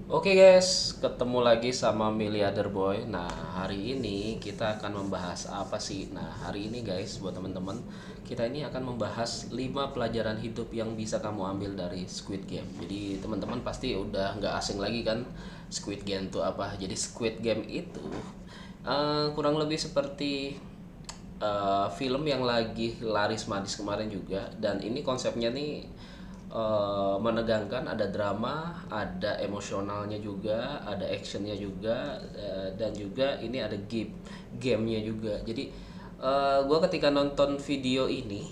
Oke guys, ketemu lagi sama Miliarder Boy. Nah, hari ini kita akan membahas apa sih? Nah, hari ini guys, buat teman-teman, kita ini akan membahas 5 pelajaran hidup yang bisa kamu ambil dari Squid Game. Jadi, teman-teman pasti udah nggak asing lagi kan Squid Game itu apa? Jadi, Squid Game itu kurang lebih seperti film yang lagi laris manis kemarin juga, dan ini konsepnya nih menegangkan, ada drama, ada emosionalnya juga, ada actionnya juga, dan juga ini ada gamenya juga. Jadi gue ketika nonton video ini,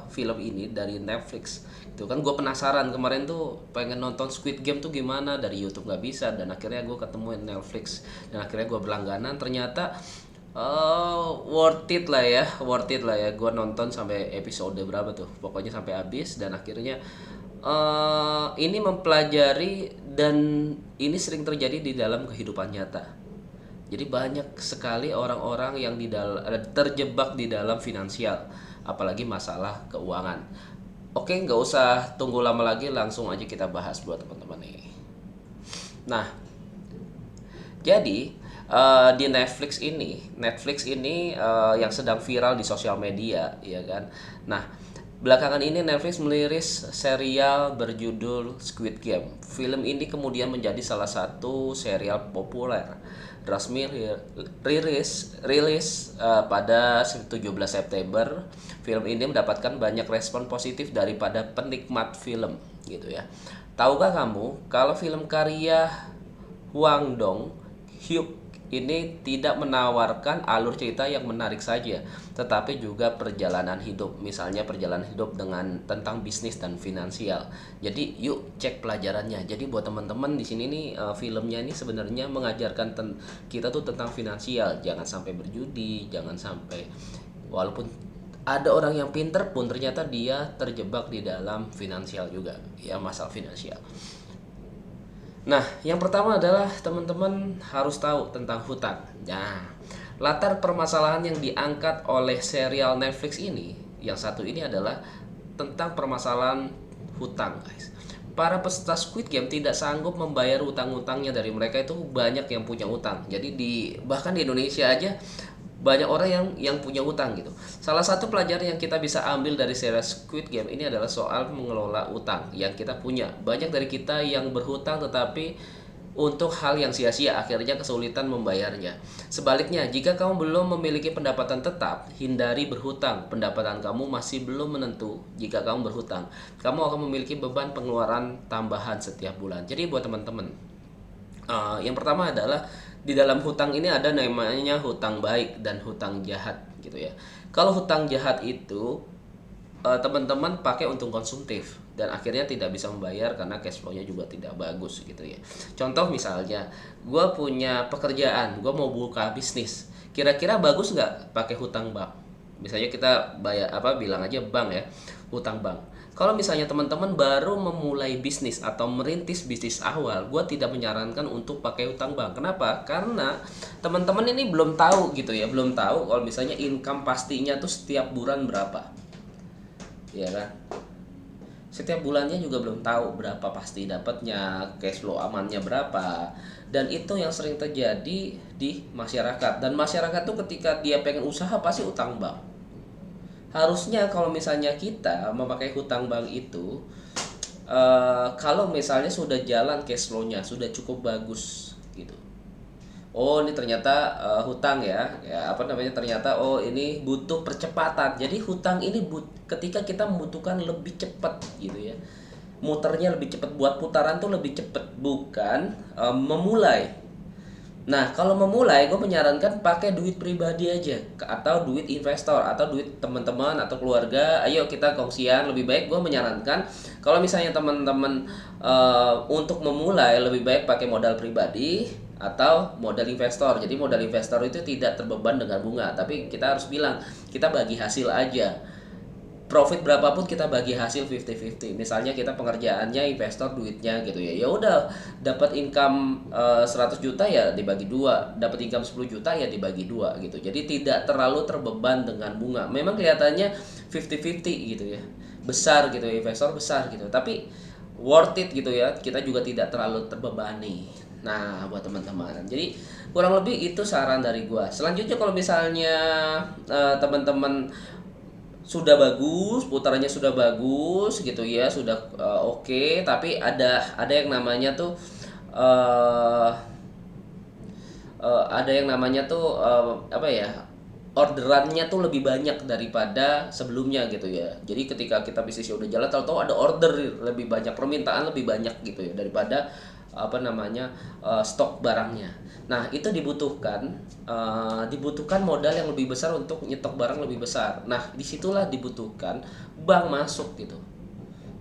film ini dari Netflix itu kan, gue penasaran kemarin tuh pengen nonton Squid Game tuh gimana, dari YouTube nggak bisa, dan akhirnya gue ketemuin Netflix, dan akhirnya gue berlangganan. Ternyata worth it lah ya. Gue nonton sampai episode berapa tuh, pokoknya sampai habis, dan akhirnya ini mempelajari, dan ini sering terjadi di dalam kehidupan nyata. Jadi banyak sekali orang-orang yang terjebak di dalam finansial, apalagi masalah keuangan. Oke, nggak usah tunggu lama lagi, langsung aja kita bahas buat teman-teman nih. Nah, jadi di Netflix ini yang sedang viral di sosial media, ya kan. Nah, belakangan ini Netflix meliris serial berjudul Squid Game. Film ini kemudian menjadi salah satu serial populer. Resmi rilis pada 17 September. Film ini mendapatkan banyak respon positif daripada penikmat film, gitu ya. Tahukah kamu kalau film karya Hwang Dong-hyuk ini tidak menawarkan alur cerita yang menarik saja, tetapi juga perjalanan hidup. Misalnya perjalanan hidup dengan tentang bisnis dan finansial. Jadi yuk cek pelajarannya. Jadi buat teman-teman di sini nih, filmnya ini sebenarnya mengajarkan kita tuh tentang finansial. Jangan sampai berjudi, jangan sampai, walaupun ada orang yang pinter pun ternyata dia terjebak di dalam finansial juga, ya, masalah finansial. Nah, yang pertama adalah teman-teman harus tahu tentang hutang. Nah, latar permasalahan yang diangkat oleh serial Netflix ini, yang satu ini adalah tentang permasalahan hutang, guys. Para peserta Squid Game tidak sanggup membayar utang-utangnya. Dari mereka itu banyak yang punya utang. Jadi bahkan di Indonesia aja banyak orang yang punya utang gitu. Salah satu pelajaran yang kita bisa ambil dari series Squid Game ini adalah soal mengelola utang yang kita punya. Banyak dari kita yang berhutang tetapi untuk hal yang sia-sia, akhirnya kesulitan membayarnya. Sebaliknya, jika kamu belum memiliki pendapatan tetap, hindari berhutang. Pendapatan kamu masih belum menentu. Jika kamu berhutang, kamu akan memiliki beban pengeluaran tambahan setiap bulan. Jadi buat teman-teman, yang pertama adalah di dalam hutang ini ada namanya hutang baik dan hutang jahat, gitu ya. Kalau hutang jahat itu teman-teman pakai untuk konsumtif dan akhirnya tidak bisa membayar karena cash flow-nya juga tidak bagus, gitu ya. Contoh misalnya, gue punya pekerjaan, gue mau buka bisnis. Kira-kira bagus nggak pakai hutang bank? Misalnya kita bayar apa, bilang aja bank ya, hutang bank. Kalau misalnya teman-teman baru memulai bisnis atau merintis bisnis awal, gue tidak menyarankan untuk pakai hutang bank. Kenapa? Karena teman-teman ini belum tahu, gitu ya, belum tahu kalau misalnya income pastinya tuh setiap bulan berapa, ya kan? Setiap bulannya juga belum tahu berapa pasti dapatnya, cash flow amannya berapa. Dan itu yang sering terjadi di masyarakat. Dan masyarakat tuh ketika dia pengen usaha pasti utang bank. Harusnya kalau misalnya kita memakai hutang bank itu, kalau misalnya sudah jalan cash flow-nya sudah cukup bagus, gitu. Oh, ini ternyata hutang ya apa namanya, ternyata oh ini butuh percepatan. Jadi hutang ini ketika kita membutuhkan lebih cepat, gitu ya, muternya lebih cepat, buat putaran tuh lebih cepat, bukan memulai. Nah, kalau memulai, gue menyarankan pakai duit pribadi aja, atau duit investor, atau duit teman-teman atau keluarga. Ayo kita kongsian. Lebih baik gue menyarankan kalau misalnya teman-teman untuk memulai, lebih baik pakai modal pribadi atau modal investor. Jadi modal investor itu tidak terbeban dengan bunga, tapi kita harus bilang kita bagi hasil aja. Profit berapapun kita bagi hasil 50-50. Misalnya kita pengerjaannya, investor duitnya, gitu ya. Ya udah, dapat income 100 juta ya dibagi dua, dapat income 10 juta ya dibagi dua, gitu. Jadi tidak terlalu terbeban dengan bunga. Memang kelihatannya 50-50 gitu ya. Besar gitu ya, investor besar gitu. Tapi worth it gitu ya, kita juga tidak terlalu terbebani. Nah, buat teman-teman, jadi kurang lebih itu saran dari gua. Selanjutnya kalau misalnya teman-teman sudah bagus, putarannya sudah bagus gitu ya, sudah oke, tapi ada yang namanya tuh eh ada yang namanya tuh apa ya, orderannya tuh lebih banyak daripada sebelumnya gitu ya. Jadi ketika kita bisnisnya udah jalan, tahu-tahu ada order lebih banyak, permintaan lebih banyak gitu ya daripada apa namanya stok barangnya. Nah itu dibutuhkan modal yang lebih besar untuk nyetok barang lebih besar. Nah disitulah dibutuhkan bank masuk gitu.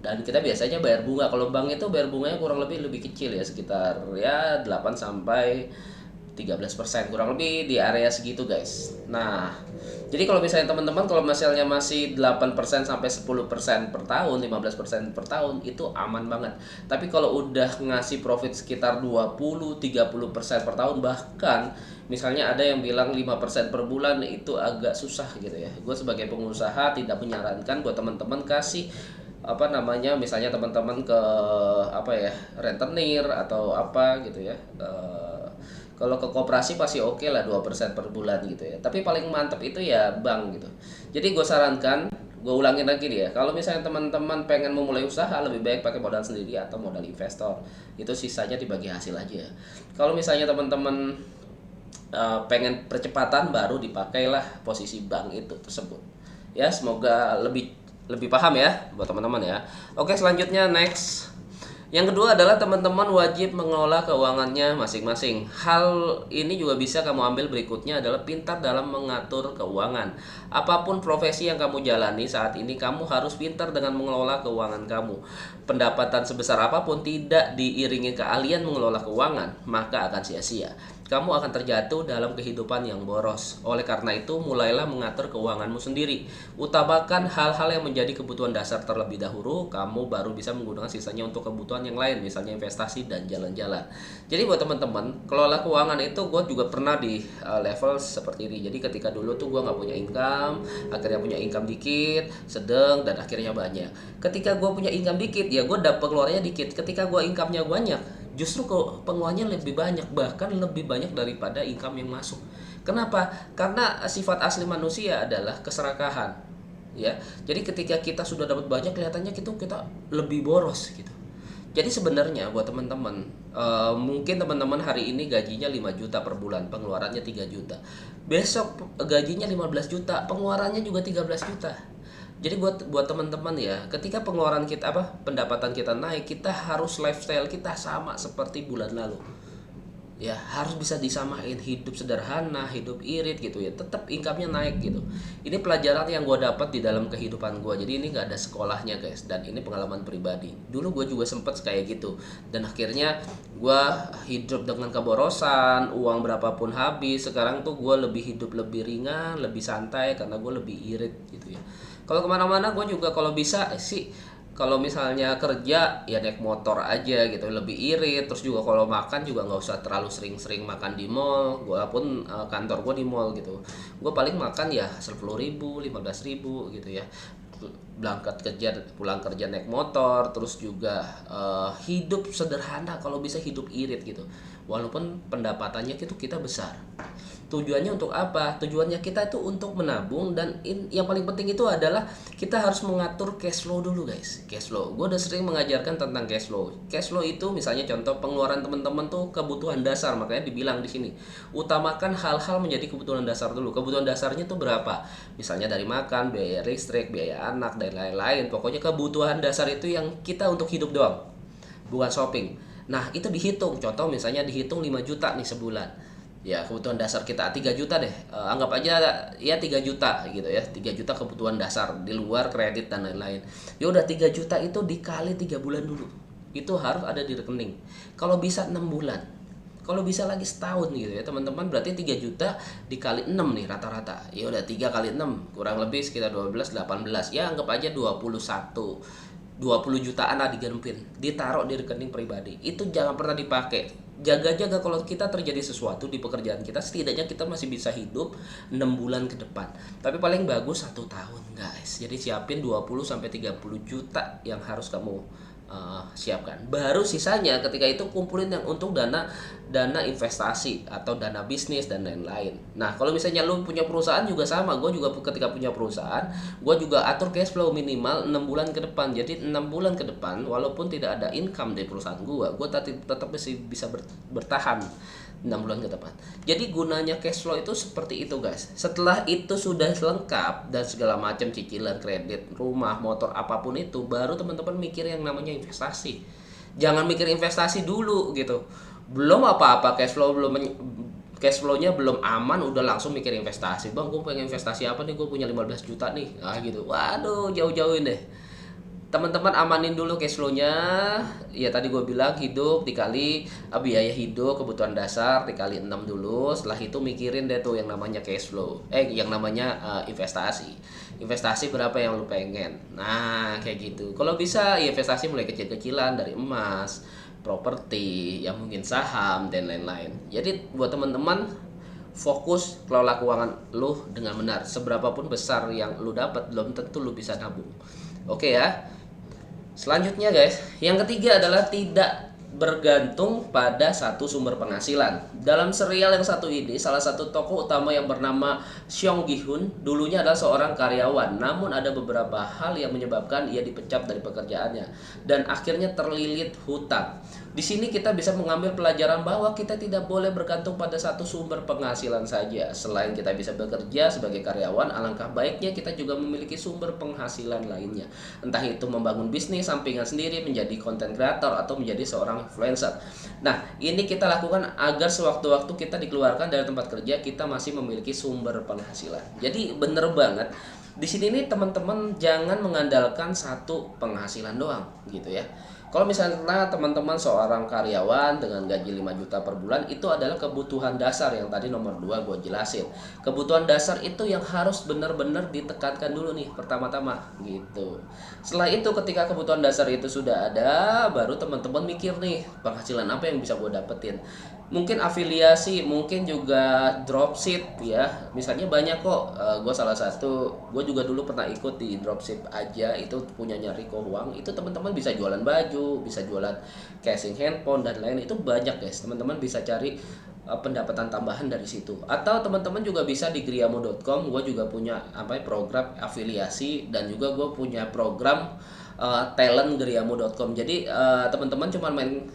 Dan kita biasanya bayar bunga. Kalau bank itu bayar bunganya kurang lebih kecil ya, sekitar ya 8 sampai 13% kurang lebih di area segitu guys. Nah, jadi kalau misalnya teman-teman kalau misalnya masih 8% sampai 10% per tahun, 15% per tahun itu aman banget. Tapi kalau udah ngasih profit sekitar 20-30% per tahun, bahkan misalnya ada yang bilang 5% per bulan, itu agak susah gitu ya. Gue sebagai pengusaha tidak menyarankan buat teman-teman kasih apa namanya, misalnya teman-teman ke apa ya, rentenir atau apa gitu ya. Kalau ke koperasi pasti oke lah 2% per bulan gitu ya. Tapi paling mantep itu ya bank gitu. Jadi gue sarankan, gue ulangin lagi nih ya. Kalau misalnya teman-teman pengen memulai usaha, lebih baik pakai modal sendiri atau modal investor. Itu sisanya dibagi hasil aja. Kalau misalnya teman-teman pengen percepatan, baru dipakailah posisi bank itu tersebut. Ya, semoga lebih lebih paham ya buat teman-teman ya. Oke, selanjutnya next. Yang kedua adalah teman-teman wajib mengelola keuangannya masing-masing. Hal ini juga bisa kamu ambil berikutnya adalah pintar dalam mengatur keuangan. Apapun profesi yang kamu jalani saat ini, kamu harus pintar dengan mengelola keuangan kamu. Pendapatan sebesar apapun tidak diiringi keahlian mengelola keuangan, maka akan sia-sia. Kamu akan terjatuh dalam kehidupan yang boros. Oleh karena itu, mulailah mengatur keuanganmu sendiri. Utamakan hal-hal yang menjadi kebutuhan dasar terlebih dahulu, kamu baru bisa menggunakan sisanya untuk kebutuhan yang lain, misalnya investasi dan jalan-jalan. Jadi buat teman-teman, kelola keuangan itu gue juga pernah di level seperti ini. Jadi ketika dulu tuh gue nggak punya income, akhirnya punya income dikit, sedang, dan akhirnya banyak. Ketika gue punya income dikit, ya gue dapat keluarnya dikit. Ketika gue income-nya banyak, justru pengeluarannya lebih banyak, bahkan lebih banyak daripada income yang masuk. Kenapa? Karena sifat asli manusia adalah keserakahan, ya. Jadi ketika kita sudah dapat banyak, kelihatannya kita lebih boros gitu. Jadi sebenarnya buat teman-teman, mungkin teman-teman hari ini gajinya 5 juta per bulan, pengeluarannya 3 juta. Besok gajinya 15 juta, pengeluarannya juga 13 juta. Jadi buat teman-teman ya, ketika pengeluaran kita pendapatan kita naik, kita harus lifestyle kita sama seperti bulan lalu. Ya, harus bisa disamain, hidup sederhana, hidup irit gitu ya. Tetap income-nya naik gitu. Ini pelajaran yang gue dapat di dalam kehidupan gue. Jadi ini nggak ada sekolahnya guys, dan ini pengalaman pribadi. Dulu gue juga sempet kayak gitu, dan akhirnya gue hidup dengan keborosan, uang berapapun habis. Sekarang tuh gue hidup lebih ringan, lebih santai karena gue lebih irit gitu ya. Kalau kemana-mana gue juga kalau bisa sih, kalau misalnya kerja ya naik motor aja gitu, lebih irit. Terus juga kalau makan juga nggak usah terlalu sering-sering makan di mall. Walaupun kantor gue di mall gitu, gue paling makan ya 10.000, 15.000 gitu ya. Berangkat kerja, pulang kerja naik motor. Terus juga hidup sederhana, kalau bisa hidup irit gitu. Walaupun pendapatannya itu kita besar. Tujuannya untuk apa? Tujuannya kita itu untuk menabung, dan yang paling penting itu adalah kita harus mengatur cash flow dulu guys. Cash flow, gue udah sering mengajarkan tentang cash flow. Cash flow itu misalnya contoh pengeluaran teman-teman tuh kebutuhan dasar, makanya dibilang di sini utamakan hal-hal menjadi kebutuhan dasar dulu. Kebutuhan dasarnya tuh berapa? Misalnya dari makan, biaya listrik, biaya anak, dan lain-lain. Pokoknya kebutuhan dasar itu yang kita untuk hidup doang, bukan shopping. Nah itu dihitung, contoh misalnya dihitung 5 juta nih sebulan. Ya kebutuhan dasar kita 3 juta deh, anggap aja ya 3 juta gitu ya, 3 juta kebutuhan dasar di luar kredit dan lain-lain. Ya udah 3 juta itu dikali 3 bulan dulu, itu harus ada di rekening. Kalau bisa 6 bulan, kalau bisa lagi setahun gitu ya teman-teman. Berarti 3 juta dikali 6 nih rata-rata. Ya udah 3 kali 6 kurang lebih sekitar 12, 18. Ya anggap aja 20 jutaan lah digempin, ditaruh di rekening pribadi. Itu jangan pernah dipakai. Jaga-jaga kalau kita terjadi sesuatu di pekerjaan kita, setidaknya kita masih bisa hidup 6 bulan ke depan. Tapi paling bagus 1 tahun guys. Jadi siapin 20 sampai 30 juta yang harus kamu siapkan. Baru sisanya ketika itu kumpulin yang untuk dana investasi atau dana bisnis dan lain-lain. Nah, kalau misalnya lu punya perusahaan juga sama, gue juga ketika punya perusahaan, gue juga atur cash flow minimal 6 bulan ke depan. Jadi 6 bulan ke depan, walaupun tidak ada income dari perusahaan gue tetap masih bisa bertahan 6 bulan ke depan. Jadi gunanya cash flow itu seperti itu guys. Setelah itu sudah lengkap dan segala macam cicilan kredit, rumah, motor, apapun itu, baru teman-teman mikir yang namanya investasi. Jangan mikir investasi dulu gitu. Belum apa-apa cash flow-nya belum aman udah langsung mikir investasi. Bang, gue pengen investasi apa nih? Gue punya 15 juta nih. Ah gitu. Waduh, jauh-jauhin deh. Teman-teman amanin dulu cash flow-nya. Ya tadi gue bilang hidup dikali biaya hidup, kebutuhan dasar dikali 6 dulu. Setelah itu mikirin deh tuh yang namanya cash flow. Yang namanya investasi. Investasi berapa yang lu pengen. Nah, kayak gitu. Kalau bisa ya investasi mulai kecil-kecilan dari emas, properti, ya mungkin saham dan lain-lain. Jadi buat teman-teman fokus kelola keuangan lu dengan benar. Seberapapun besar yang lu dapat belum tentu lu bisa nabung. Oke ya. Selanjutnya guys, yang ketiga adalah tidak bergantung pada satu sumber penghasilan. Dalam serial yang satu ini, salah satu tokoh utama yang bernama Seong Gi-hun dulunya adalah seorang karyawan. Namun ada beberapa hal yang menyebabkan ia dipecat dari pekerjaannya dan akhirnya terlilit hutang. Di sini kita bisa mengambil pelajaran bahwa kita tidak boleh bergantung pada satu sumber penghasilan saja. Selain kita bisa bekerja sebagai karyawan, alangkah baiknya kita juga memiliki sumber penghasilan lainnya. Entah itu membangun bisnis sampingan sendiri, menjadi content creator, atau menjadi seorang influencer. Nah, ini kita lakukan agar sewaktu-waktu kita dikeluarkan dari tempat kerja, kita masih memiliki sumber penghasilan. Jadi bener banget. Di sini nih teman-teman jangan mengandalkan satu penghasilan doang gitu ya. Kalau misalnya teman-teman seorang karyawan dengan gaji 5 juta per bulan, itu adalah kebutuhan dasar yang tadi nomor 2 gue jelasin. Kebutuhan dasar itu yang harus benar-benar ditekankan dulu nih pertama-tama gitu. Setelah itu ketika kebutuhan dasar itu sudah ada, baru teman-teman mikir nih penghasilan apa yang bisa gue dapetin. Mungkin afiliasi, mungkin juga dropship ya. Misalnya banyak kok, gue salah satu, gue juga dulu pernah ikut di dropship aja, itu punyanya Rico Huang. Itu teman-teman bisa jualan baju, bisa jualan casing handphone dan lain, itu banyak guys. Teman-teman bisa cari pendapatan tambahan dari situ. Atau teman-teman juga bisa di griamo.com, gue juga punya program afiliasi dan juga gue punya program talent griamo.com. Jadi teman-teman cuma main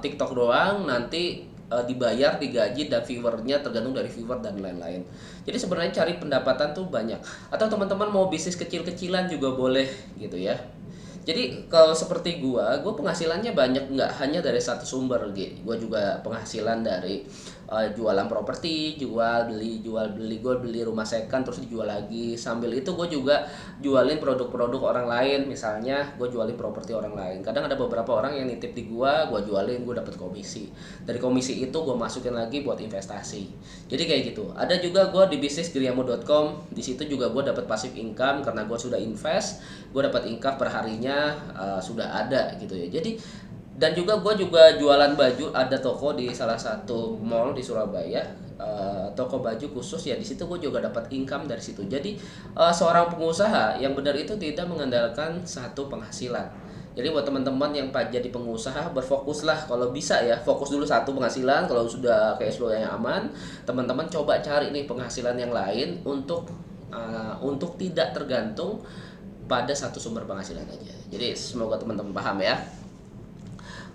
TikTok doang, nanti dibayar, digaji, dan viewernya tergantung dari viewer dan lain-lain. Jadi sebenarnya cari pendapatan tuh banyak. Atau teman-teman mau bisnis kecil-kecilan juga boleh gitu ya. Jadi kalau seperti gua penghasilannya banyak, nggak hanya dari satu sumber gitu. Gua juga penghasilan dari jualan properti, jual beli, gue beli rumah second terus dijual lagi. Sambil itu gue juga jualin produk-produk orang lain, misalnya gue jualin properti orang lain. Kadang ada beberapa orang yang nitip di gue jualin, gue dapet komisi. Dari komisi itu gue masukin lagi buat investasi. Jadi kayak gitu. Ada juga gue di bisnis griamo.com, di situ juga gue dapat passive income karena gue sudah invest, gue dapat income per harinya sudah ada gitu ya. Jadi dan juga gue juga jualan baju, ada toko di salah satu mall di Surabaya, toko baju khusus ya. Di situ gue juga dapat income dari situ. Jadi seorang pengusaha yang benar itu tidak mengandalkan satu penghasilan. Jadi buat teman-teman yang jadi pengusaha, berfokuslah kalau bisa ya, fokus dulu satu penghasilan. Kalau sudah cash flow yang aman, teman-teman coba cari nih penghasilan yang lain untuk tidak tergantung pada satu sumber penghasilan aja. Jadi semoga teman-teman paham ya.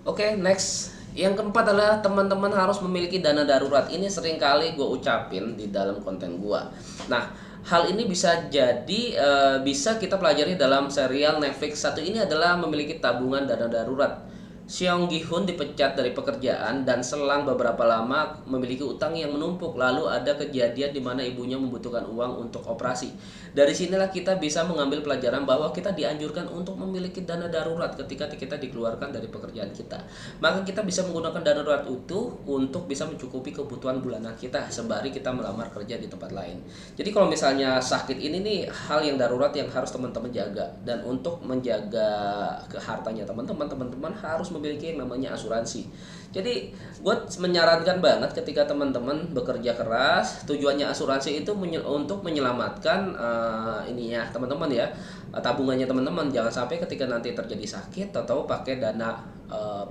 Oke, next. Yang keempat adalah teman-teman harus memiliki dana darurat. Ini sering kali gue ucapin di dalam konten gue. Nah, hal ini bisa jadi bisa kita pelajari dalam serial Netflix satu ini adalah memiliki tabungan dana darurat. Seong Gi-hun dipecat dari pekerjaan dan selang beberapa lama memiliki utang yang menumpuk. Lalu ada kejadian di mana ibunya membutuhkan uang untuk operasi. Dari sinilah kita bisa mengambil pelajaran bahwa kita dianjurkan untuk memiliki dana darurat ketika kita dikeluarkan dari pekerjaan kita. maka kita bisa menggunakan dana darurat itu untuk bisa mencukupi kebutuhan bulanan kita sembari kita melamar kerja di tempat lain. Jadi kalau misalnya sakit ini nih hal yang darurat yang harus teman-teman jaga, dan untuk menjaga hartanya teman-teman harus memiliki yang namanya asuransi. Jadi gue menyarankan banget ketika teman-teman bekerja keras, tujuannya asuransi itu untuk menyelamatkan ininya teman-teman ya, tabungannya teman-teman. Jangan sampai ketika nanti terjadi sakit atau pakai dana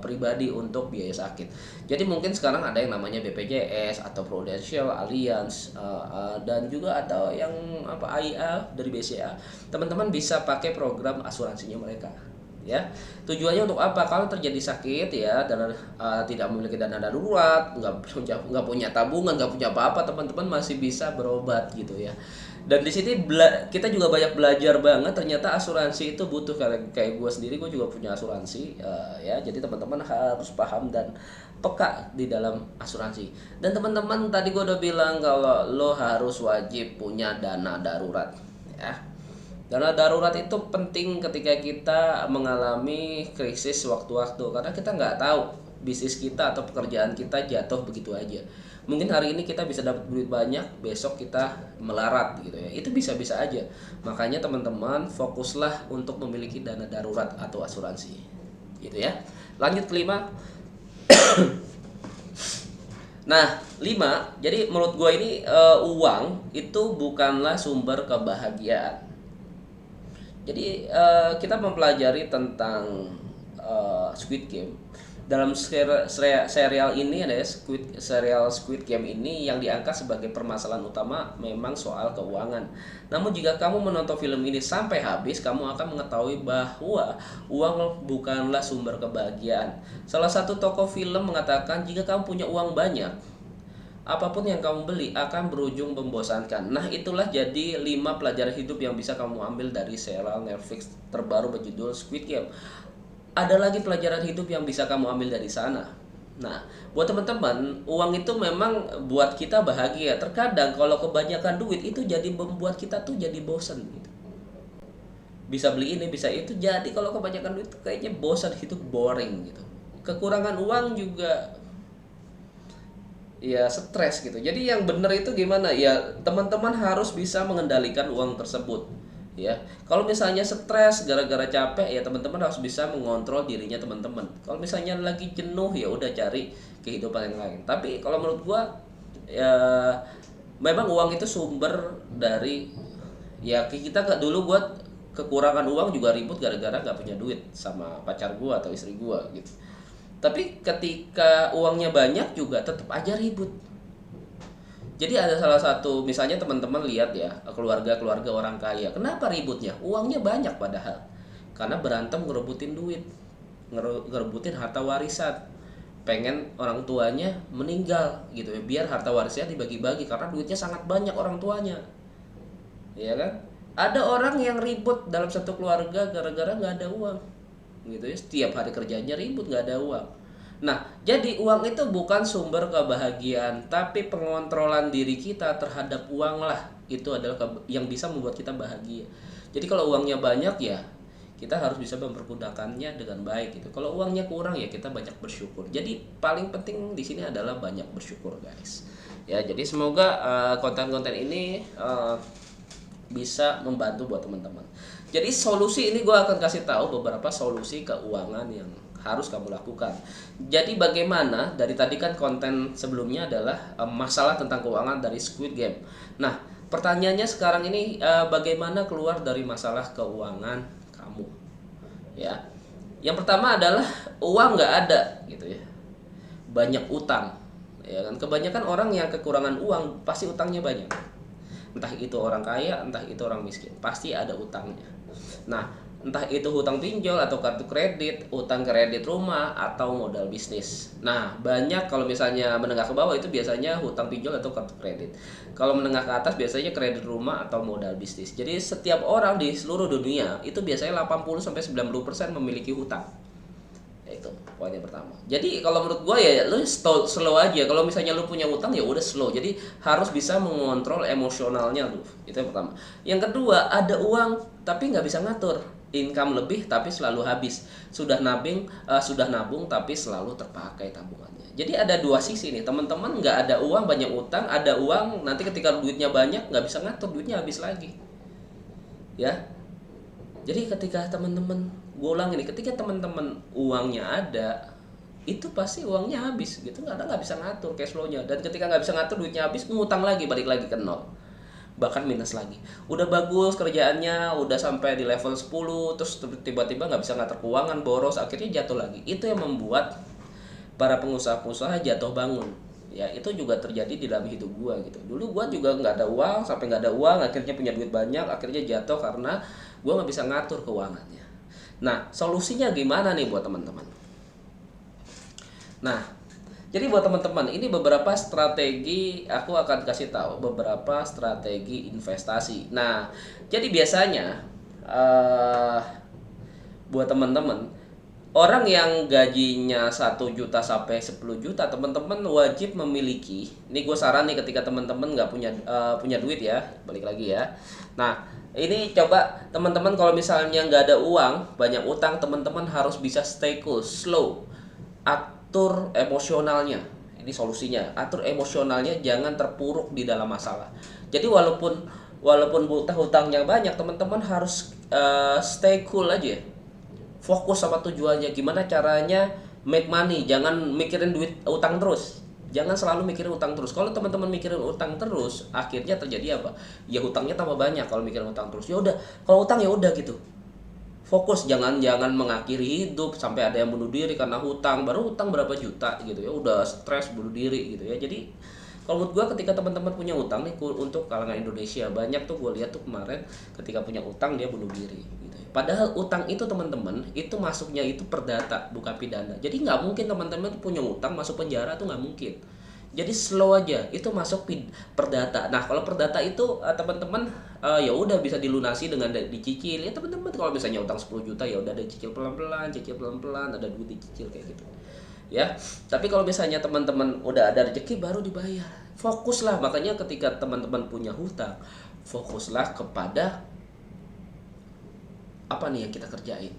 pribadi untuk biaya sakit. Jadi mungkin sekarang ada yang namanya BPJS atau Prudential Alliance, dan juga ada yang AIA dari BCA. Teman-teman bisa pakai program asuransinya mereka. Ya, tujuannya untuk apa? Kalau terjadi sakit ya, dan tidak memiliki dana darurat, nggak punya tabungan, nggak punya apa-apa, teman-teman masih bisa berobat gitu ya. Dan di sini kita juga banyak belajar banget, ternyata asuransi itu butuh. Kayak gue sendiri, gue juga punya asuransi ya. Jadi teman-teman harus paham dan peka di dalam asuransi. Dan teman-teman tadi gue udah bilang kalau lo harus wajib punya dana darurat ya. Dana darurat itu penting ketika kita mengalami krisis waktu-waktu, karena kita nggak tahu bisnis kita atau pekerjaan kita jatuh begitu aja. Mungkin hari ini kita bisa dapat duit banyak, besok kita melarat gitu ya. Itu bisa-bisa aja. Makanya teman-teman fokuslah untuk memiliki dana darurat atau asuransi. Gitu ya. Lanjut ke 5. Nah, 5, jadi menurut gue ini uang itu bukanlah sumber kebahagiaan. Jadi kita mempelajari tentang Squid Game. Dalam serial ini ada serial Squid Game ini yang diangkat sebagai permasalahan utama memang soal keuangan. Namun jika kamu menonton film ini sampai habis, kamu akan mengetahui bahwa uang bukanlah sumber kebahagiaan. Salah satu tokoh film mengatakan jika kamu punya uang banyak, apapun yang kamu beli akan berujung membosankan. Nah, itulah jadi 5 pelajaran hidup yang bisa kamu ambil dari serial Netflix terbaru berjudul Squid Game. Ada lagi pelajaran hidup yang bisa kamu ambil dari sana. Nah, buat teman-teman, uang itu memang buat kita bahagia. Terkadang kalau kebanyakan duit itu jadi membuat kita tuh jadi bosan gitu. Bisa beli ini, bisa itu. Jadi kalau kebanyakan duit kayaknya bosan, hidup boring gitu. Kekurangan uang juga ya stres gitu. Jadi yang benar itu gimana? Ya teman-teman harus bisa mengendalikan uang tersebut. Ya, kalau misalnya stres gara-gara capek, ya teman-teman harus bisa mengontrol dirinya teman-teman. Kalau misalnya lagi jenuh, ya udah cari kehidupan yang lain. Tapi kalau menurut gua ya memang uang itu sumber dari, ya kita nggak, dulu gua kekurangan uang juga ribut gara-gara nggak punya duit sama pacar gua atau istri gua gitu. Tapi ketika uangnya banyak juga tetap aja ribut. Jadi ada salah satu, misalnya teman-teman lihat ya, keluarga-keluarga orang kaya. Kenapa ributnya? Uangnya banyak padahal. Karena berantem ngerebutin duit, ngerebutin harta warisan. Pengen orang tuanya meninggal gitu ya, biar harta warisnya dibagi-bagi karena duitnya sangat banyak orang tuanya. Iya kan? Ada orang yang ribut dalam satu keluarga gara-gara nggak ada uang. Gitu ya, setiap hari kerjanya ribut, nggak ada uang. Nah, jadi uang itu bukan sumber kebahagiaan, tapi pengontrolan diri kita terhadap uang lah, itu adalah yang bisa membuat kita bahagia. Jadi kalau uangnya banyak ya kita harus bisa mempergunakannya dengan baik gitu. Kalau uangnya kurang ya kita banyak bersyukur. Jadi paling penting di sini adalah banyak bersyukur, guys. Ya, jadi semoga konten-konten ini bisa membantu buat teman-teman. Jadi solusi ini gue akan kasih tahu beberapa solusi keuangan yang harus kamu lakukan. Jadi bagaimana, dari tadi kan konten sebelumnya adalah masalah tentang keuangan dari Squid Game. Nah, pertanyaannya sekarang ini bagaimana keluar dari masalah keuangan kamu? Ya, yang pertama adalah uang nggak ada gitu ya, banyak utang. Ya kan, kebanyakan orang yang kekurangan uang pasti utangnya banyak. Entah itu orang kaya, entah itu orang miskin, pasti ada utangnya. Nah, entah itu hutang pinjol atau kartu kredit, utang kredit rumah atau modal bisnis. Nah, banyak kalau misalnya menengah ke bawah itu biasanya hutang pinjol atau kartu kredit. Kalau menengah ke atas biasanya kredit rumah atau modal bisnis. Jadi setiap orang di seluruh dunia itu biasanya 80-90% memiliki hutang. Itu poin yang pertama. Jadi kalau menurut gue ya lu slow aja. Kalau misalnya lu punya utang ya udah slow. Jadi harus bisa mengontrol emosionalnya lu. Itu yang pertama. Yang kedua, ada uang tapi nggak bisa ngatur. income lebih tapi selalu habis, sudah nabung tapi selalu terpakai tabungannya. Jadi ada dua sisi nih teman-teman, nggak ada uang banyak utang, ada uang nanti ketika duitnya banyak nggak bisa ngatur, duitnya habis lagi ya. Jadi ketika teman-teman, gue ulang ini, ketika teman-teman uangnya ada, itu pasti uangnya habis gitu, nggak bisa ngatur cash flow-nya, dan ketika nggak bisa ngatur duitnya habis, ngutang lagi, balik lagi ke nol, bahkan minus lagi. Udah bagus kerjaannya, udah sampai di level 10, terus tiba-tiba nggak bisa ngatur keuangan, boros, akhirnya jatuh lagi. Itu yang membuat para pengusaha-pengusaha jatuh bangun ya. Itu juga terjadi di dalam hidup gua gitu. Dulu gua juga nggak ada uang, sampai nggak ada uang, akhirnya punya duit banyak, akhirnya jatuh karena gua nggak bisa ngatur keuangannya. Nah, solusinya gimana nih buat teman-teman? Nah, jadi buat teman-teman, ini beberapa strategi, aku akan kasih tahu beberapa strategi investasi. Nah, jadi biasanya buat teman-teman, orang yang gajinya 1 juta sampai 10 juta, teman-teman wajib memiliki. Ini gue saran nih ketika teman-teman nggak punya duit ya, balik lagi ya. Nah, ini coba teman-teman kalau misalnya nggak ada uang, banyak utang, teman-teman harus bisa stay cool, slow, atur emosionalnya. Ini solusinya, atur emosionalnya, jangan terpuruk di dalam masalah. Jadi walaupun hutangnya banyak, teman-teman harus stay cool aja, fokus sama tujuannya, gimana caranya make money, jangan mikirin duit utang terus. Jangan selalu mikirin utang terus. Kalau teman-teman mikirin utang terus, akhirnya terjadi apa? Ya hutangnya tambah banyak kalau mikirin utang terus. Ya udah, kalau utang ya udah gitu. Fokus, jangan mengakhiri hidup sampai ada yang bunuh diri karena hutang. Baru hutang berapa juta gitu ya, udah stres bunuh diri gitu ya. Jadi kalau menurut gue, ketika teman-teman punya utang nih, untuk kalangan Indonesia banyak tuh gue lihat tuh kemarin, ketika punya utang dia bunuh diri gitu ya. Padahal utang itu teman-teman, itu masuknya itu perdata bukan pidana. Jadi nggak mungkin teman-teman punya utang masuk penjara, tuh nggak mungkin. Jadi slow aja, itu masuk perdata. Nah kalau perdata itu teman-teman ya udah bisa dilunasi dengan dicicil ya teman-teman. Kalau misalnya utang 10 juta ya udah dicicil pelan-pelan, ada duit dicicil kayak gitu ya. Tapi kalau misalnya teman-teman udah ada rezeki baru dibayar, fokuslah. Makanya ketika teman-teman punya hutang, fokuslah kepada apa nih yang kita kerjain.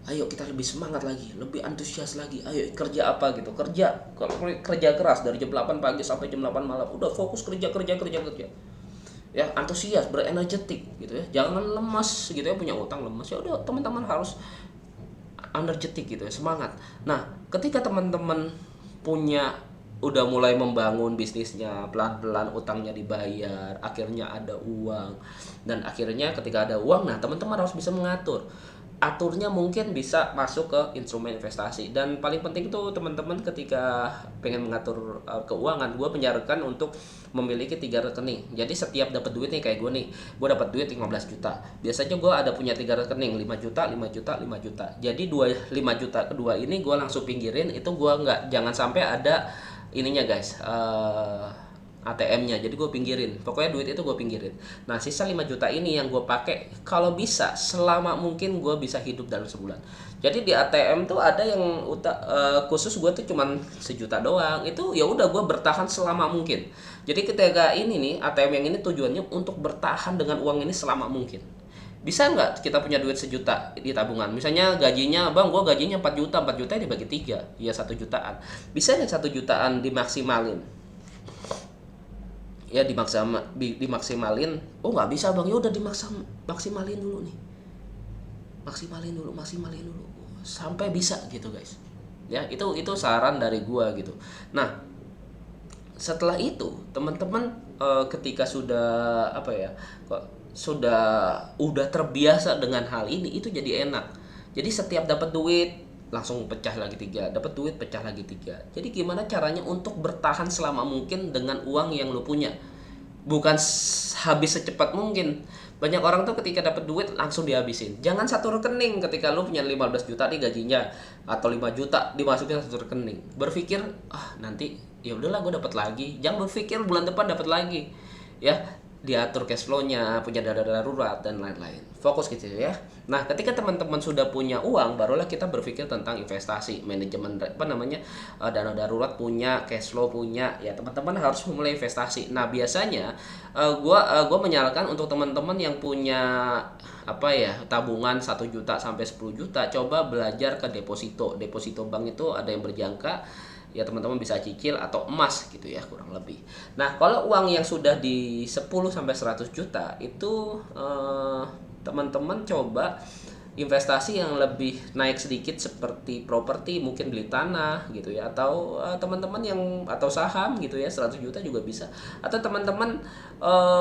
Ayo kita lebih semangat lagi, lebih antusias lagi. Ayo kerja apa gitu, kerja keras dari jam 8 pagi sampai jam 8 malam. Udah fokus kerja ya, antusias, berenergetik gitu ya. Jangan lemas gitu ya, punya utang lemas. Ya udah, teman-teman harus energetik gitu ya, semangat. Nah, ketika teman-teman udah mulai membangun bisnisnya, pelan-pelan utangnya dibayar, akhirnya ada uang, dan akhirnya ketika ada uang, nah teman-teman harus bisa mengatur. Aturnya mungkin bisa masuk ke instrumen investasi. Dan paling penting tuh teman-teman ketika pengen mengatur keuangan, gue menyarankan untuk memiliki 3 rekening. Jadi setiap dapat duit nih, kayak gue nih, gue dapat duit 15 juta. Biasanya gue ada punya 3 rekening, 5 juta, 5 juta, 5 juta. Jadi 5 juta kedua ini gue langsung pinggirin, itu gue jangan sampai ada ininya guys, ATM-nya, jadi gue pinggirin, pokoknya duit itu gue pinggirin. Nah sisa 5 juta ini yang gue pakai, kalau bisa selama mungkin gue bisa hidup dalam sebulan. Jadi di ATM tuh ada yang khusus gue tuh cuman 1 juta doang, itu ya udah gue bertahan selama mungkin. Jadi ketika ini nih, ATM yang ini tujuannya untuk bertahan dengan uang ini selama mungkin. Bisa nggak kita punya duit 1 juta di tabungan? Misalnya gajinya, bang gue gajinya 4 juta dibagi 3, ya 1 jutaan. Bisa nggak 1 jutaan dimaksimalin? Ya dimaksimalin. Oh nggak bisa bang, ya udah maksimalin dulu nih, maksimalin dulu sampai bisa gitu guys ya. Itu saran dari gua gitu. Nah setelah itu teman-teman ketika sudah udah terbiasa dengan hal ini, itu jadi enak. Jadi setiap dapat duit langsung pecah lagi 3, dapat duit pecah lagi 3. Jadi gimana caranya untuk bertahan selama mungkin dengan uang yang lo punya, bukan habis secepat mungkin. Banyak orang tuh ketika dapat duit langsung dihabisin. Jangan satu rekening. Ketika lo punya 15 juta nih gajinya, atau 5 juta dimasukin satu rekening, berpikir nanti ya udahlah gue dapat lagi. Jangan berpikir bulan depan dapat lagi ya. diatur cash flow-nya, punya dana darurat dan lain-lain. Fokus gitu ya. Nah, ketika teman-teman sudah punya uang, barulah kita berpikir tentang investasi, manajemen dana darurat punya, cash flow punya. Ya, teman-teman harus memulai investasi. Nah, biasanya gua menyarankan untuk teman-teman yang punya tabungan 1 juta sampai 10 juta, coba belajar ke deposito. Deposito bank itu ada yang berjangka, ya teman-teman bisa cicil, atau emas gitu ya kurang lebih. Nah, kalau uang yang sudah di 10 sampai 100 juta itu teman-teman coba investasi yang lebih naik sedikit seperti properti, mungkin beli tanah gitu ya, atau teman-teman yang atau saham gitu ya, 100 juta juga bisa. Atau teman-teman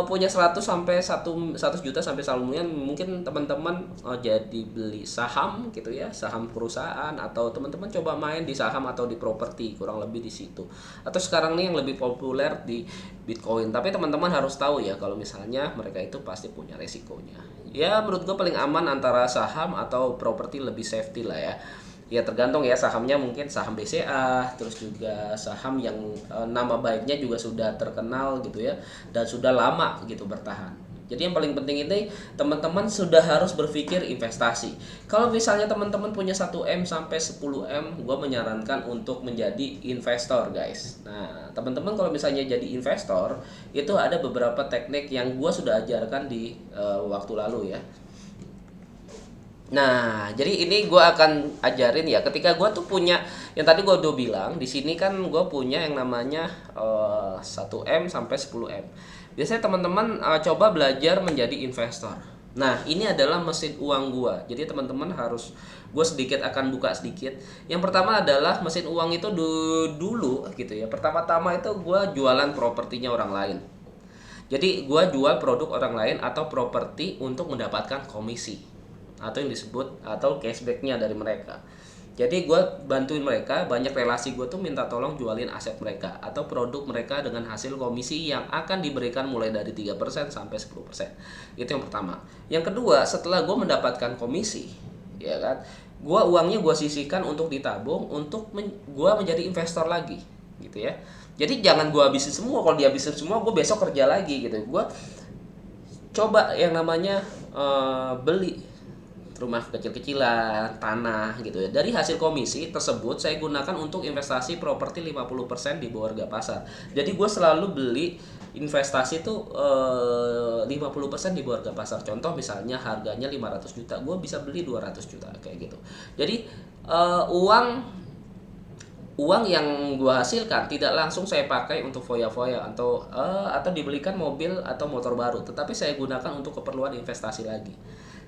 punya 100 sampai 100 juta sampai 1 miliar, mungkin teman-teman jadi beli saham gitu ya, saham perusahaan, atau teman-teman coba main di saham atau di properti, kurang lebih di situ. Atau sekarang nih yang lebih populer di Bitcoin. Tapi teman-teman harus tahu ya kalau misalnya mereka itu pasti punya resikonya. Ya menurut gue paling aman antara saham atau properti, lebih safety lah ya. Ya tergantung ya, sahamnya mungkin saham BCA, terus juga saham yang nama baiknya juga sudah terkenal gitu ya, dan sudah lama gitu bertahan. Jadi yang paling penting ini teman-teman sudah harus berpikir investasi. Kalau misalnya teman-teman punya 1M sampai 10M, gue menyarankan untuk menjadi investor guys. Nah teman-teman kalau misalnya jadi investor, itu ada beberapa teknik yang gue sudah ajarkan di waktu lalu ya. Nah, jadi ini gue akan ajarin ya. Ketika gue tuh punya, yang tadi gue udah bilang, di sini kan gue punya yang namanya 1M sampai 10M. Biasanya teman-teman coba belajar menjadi investor. Nah, ini adalah mesin uang gue. Jadi teman-teman harus, gue sedikit akan buka sedikit. Yang pertama adalah mesin uang itu dulu gitu ya. Pertama-tama itu gue jualan propertinya orang lain. Jadi gue jual produk orang lain atau properti untuk mendapatkan komisi, atau yang disebut atau cashbacknya dari mereka. Jadi gue bantuin mereka, banyak relasi gue tuh minta tolong jualin aset mereka atau produk mereka dengan hasil komisi yang akan diberikan mulai dari 3% sampai 10%. Itu yang pertama. Yang kedua, setelah gue mendapatkan komisi, ya kan, uangnya gue sisihkan untuk ditabung, untuk gue menjadi investor lagi gitu ya. Jadi jangan gue habisin semua. Kalau dihabisin semua, gue besok kerja lagi gitu. Gue coba yang namanya beli rumah kecil-kecilan, tanah gitu ya. Dari hasil komisi tersebut saya gunakan untuk investasi properti 50% di bawah harga pasar. Jadi gue selalu beli investasi itu 50% di bawah harga pasar. Contoh misalnya harganya 500 juta, gue bisa beli 200 juta kayak gitu. Jadi uang yang gue hasilkan tidak langsung saya pakai untuk foya-foya atau dibelikan mobil atau motor baru, tetapi saya gunakan untuk keperluan investasi lagi.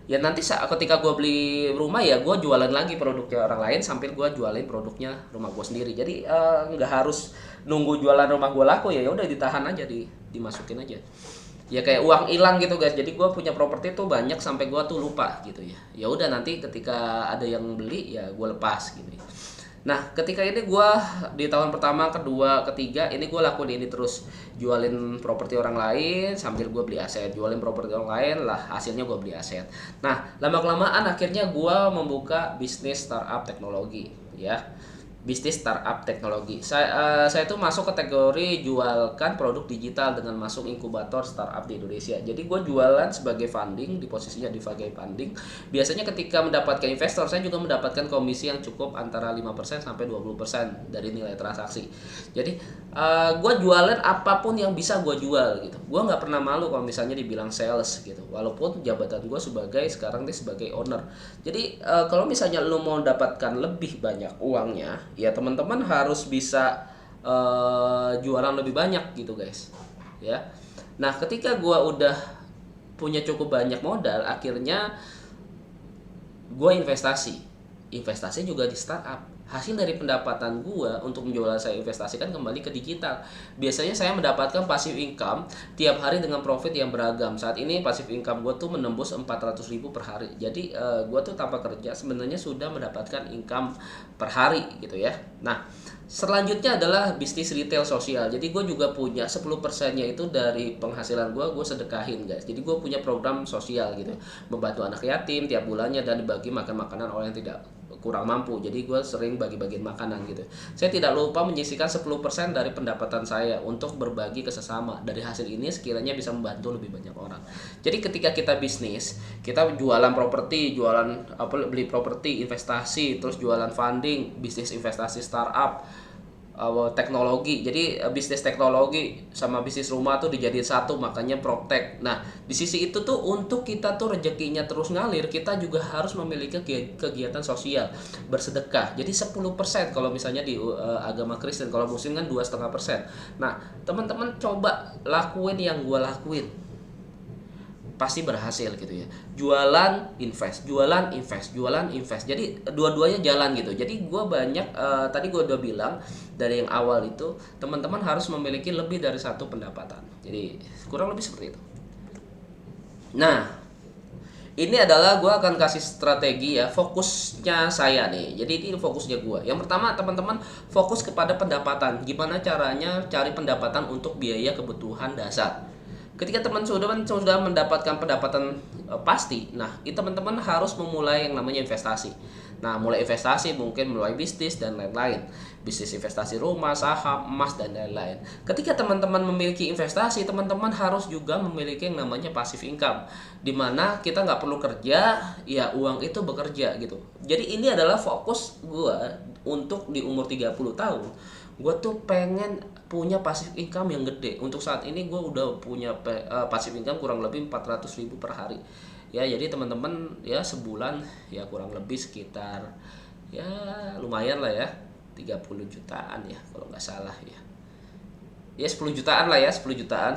Ya nanti ketika gue beli rumah, ya gue jualan lagi produknya orang lain sambil gue jualin produknya rumah gue sendiri. Jadi nggak harus nunggu jualan rumah gue laku, ya udah ditahan aja, dimasukin aja. Ya kayak uang hilang gitu guys. Jadi gue punya properti tuh banyak sampai gue tuh lupa gitu ya. Ya udah nanti ketika ada yang beli ya gue lepas gitu ya. Nah ketika ini gue di tahun pertama, kedua, ketiga ini gue lakuin ini terus, jualin properti orang lain sambil gue beli aset, jualin properti orang lain lah, hasilnya gue beli aset. Nah lama kelamaan akhirnya gue membuka bisnis startup teknologi ya. Bisnis startup teknologi. Saya tuh masuk kategori jualkan produk digital dengan masuk inkubator startup di Indonesia. Jadi gue jualan sebagai funding, di posisinya sebagai funding. Biasanya ketika mendapatkan investor, saya juga mendapatkan komisi yang cukup antara 5% sampai 20% dari nilai transaksi. Jadi gue jualan apapun yang bisa gue jual gitu. Gue nggak pernah malu kalau misalnya dibilang sales gitu. Walaupun jabatan gue sekarang sebagai owner. Jadi kalau misalnya lo mau dapatkan lebih banyak uangnya, ya teman-teman harus bisa jualan lebih banyak gitu guys ya. Nah ketika gue udah punya cukup banyak modal, akhirnya gue investasi juga di startup. Hasil dari pendapatan gue untuk menjual, saya investasikan kembali ke digital. Biasanya saya mendapatkan passive income tiap hari dengan profit yang beragam. Saat ini passive income gue tuh menembus 400.000 per hari. Jadi gue tuh tanpa kerja sebenarnya sudah mendapatkan income per hari gitu ya. Nah selanjutnya adalah bisnis retail sosial. Jadi gue juga punya 10%-nya itu dari penghasilan gue sedekahin guys. Jadi gue punya program sosial gitu, membantu anak yatim tiap bulannya dan dibagi makan makanan orang yang tidak kurang mampu, jadi gue sering bagi-bagiin makanan gitu. Saya tidak lupa menyisihkan 10% dari pendapatan saya untuk berbagi ke sesama. Dari hasil ini sekiranya bisa membantu lebih banyak orang. Jadi ketika kita bisnis, kita jualan properti, jualan apa, beli properti, investasi, terus jualan funding, bisnis investasi startup, teknologi. Jadi bisnis teknologi sama bisnis rumah tuh dijadiin satu, makanya PropTech. Nah, di sisi itu tuh untuk kita tuh rezekinya terus ngalir, kita juga harus memiliki kegiatan sosial, bersedekah. Jadi 10% kalau misalnya di agama Kristen, kalau Muslim kan 2,5%. Nah, teman-teman coba lakuin yang gua lakuin, pasti berhasil gitu ya. Jualan invest, jualan invest, jualan invest, jadi dua-duanya jalan gitu. Jadi gue banyak tadi gue udah bilang dari yang awal itu, teman-teman harus memiliki lebih dari satu pendapatan. Jadi kurang lebih seperti itu. Nah, ini adalah gue akan kasih strategi ya, fokusnya saya nih. Jadi ini fokusnya gue. Yang pertama, teman-teman fokus kepada pendapatan. Gimana caranya cari pendapatan untuk biaya kebutuhan dasar. Ketika teman sudah mendapatkan pendapatan pasti, nah itu teman-teman harus memulai yang namanya investasi. Nah, mulai investasi mungkin mulai bisnis dan lain-lain. Bisnis investasi rumah, saham, emas dan lain-lain. Ketika teman-teman memiliki investasi, teman-teman harus juga memiliki yang namanya passive income, dimana kita nggak perlu kerja, ya uang itu bekerja gitu. Jadi ini adalah fokus gue untuk di umur 30 tahun. Gue tuh pengen punya passive income yang gede. Untuk saat ini gue udah punya passive income kurang lebih 400.000 per hari. Ya, jadi teman-teman ya sebulan ya kurang lebih sekitar ya lumayan lah ya, 30 jutaan ya kalau nggak salah ya. Ya 10 jutaan lah ya, 10 jutaan,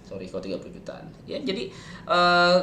sorry kalau 30 jutaan ya. Jadi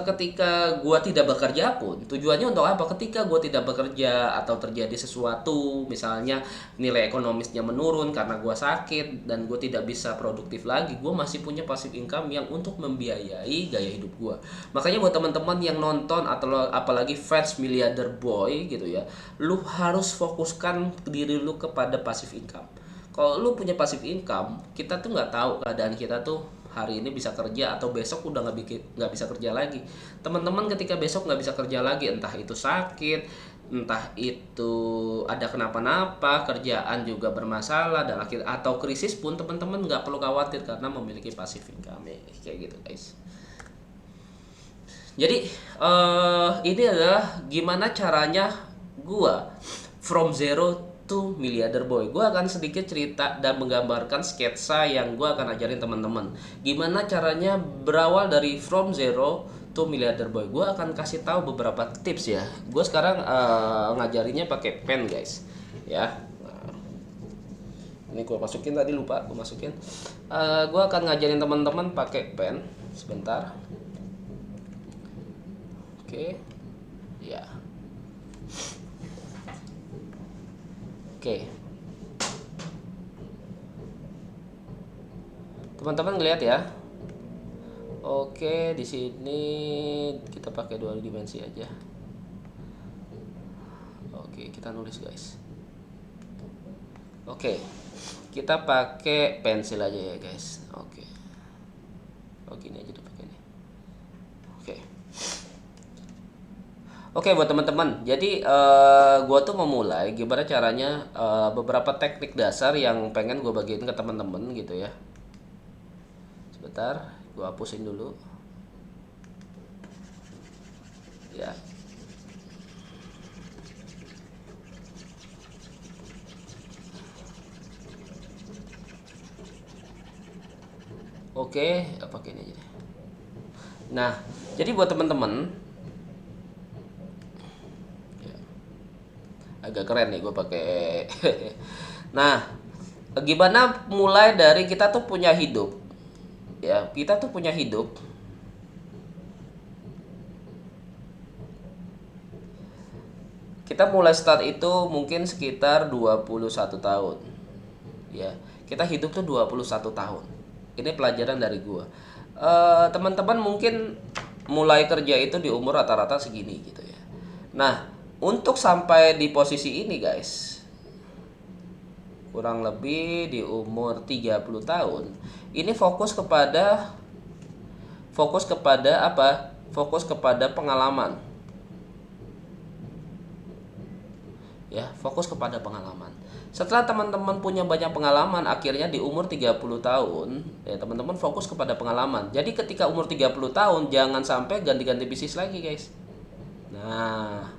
ketika gua tidak bekerja pun, tujuannya untuk apa? Ketika gua tidak bekerja atau terjadi sesuatu, misalnya nilai ekonomisnya menurun karena gua sakit dan gua tidak bisa produktif lagi, gua masih punya passive income yang untuk membiayai gaya hidup gua. Makanya buat teman-teman yang nonton atau apalagi fans Milliarder Boy gitu ya, lu harus fokuskan diri lu kepada passive income. Kalau lu punya passive income, kita tuh nggak tahu keadaan kita tuh hari ini bisa kerja atau besok udah nggak bisa kerja lagi. Teman-teman ketika besok nggak bisa kerja lagi, entah itu sakit, entah itu ada kenapa-napa, kerjaan juga bermasalah dan atau krisis pun, teman-teman nggak perlu khawatir karena memiliki passive income kayak gitu guys. Jadi ini adalah gimana caranya gua from zero to Milliarder Boy. Gue akan sedikit cerita dan menggambarkan sketsa yang gue akan ajarin teman-teman. Gimana caranya berawal dari from zero to Milliarder Boy. Gue akan kasih tahu beberapa tips ya. Gue sekarang ngajarinnya pakai pen guys. Ya. Nah, ini gue masukin tadi lupa gue masukin. Gue akan ngajarin teman-teman pakai pen. Sebentar. Oke. Ya. Oke. Teman-teman ngeliat ya. Oke, di sini kita pakai 2 dimensi aja. Oke, kita nulis guys. Oke. Kita pakai pensil aja ya guys. Oke. Oke, ini aja dipakai nih. Oke. Oke buat teman-teman, jadi gua tuh memulai gimana caranya beberapa teknik dasar yang pengen gue bagiin ke teman-teman gitu ya. Sebentar, gua hapusin dulu. Ya. Oke, pakai ini aja deh. Nah, jadi buat teman-teman, agak keren nih gue pakai. Nah, gimana mulai dari kita tuh punya hidup ya, kita tuh punya hidup kita mulai start itu mungkin sekitar 21 tahun ya. Kita hidup tuh 21 tahun. Ini pelajaran dari gue. Teman-teman mungkin mulai kerja itu di umur rata-rata segini gitu ya. Nah, untuk sampai di posisi ini guys, kurang lebih di umur 30 tahun, ini fokus kepada apa? Fokus kepada pengalaman. Ya, fokus kepada pengalaman. Setelah teman-teman punya banyak pengalaman, akhirnya di umur 30 tahun, ya teman-teman fokus kepada pengalaman. Jadi ketika umur 30 tahun, jangan sampai ganti-ganti bisnis lagi, guys. Nah,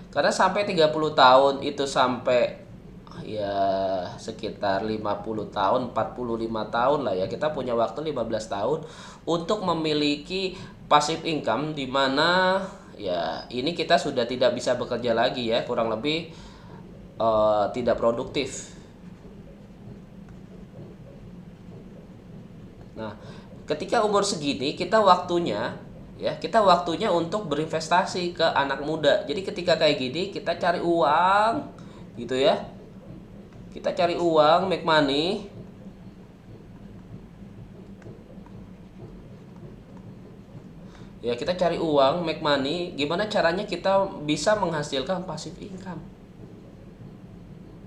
karena sampai 30 tahun itu sampai ya sekitar 50 tahun, 45 tahun lah ya. Kita punya waktu 15 tahun untuk memiliki passive income di mana ya ini kita sudah tidak bisa bekerja lagi ya, kurang lebih tidak produktif. Nah, ketika umur segini kita waktunya untuk berinvestasi ke anak muda. Jadi ketika kayak gini kita cari uang gitu ya. Kita cari uang, make money. Ya, kita cari uang, make money. Gimana caranya kita bisa menghasilkan passive income?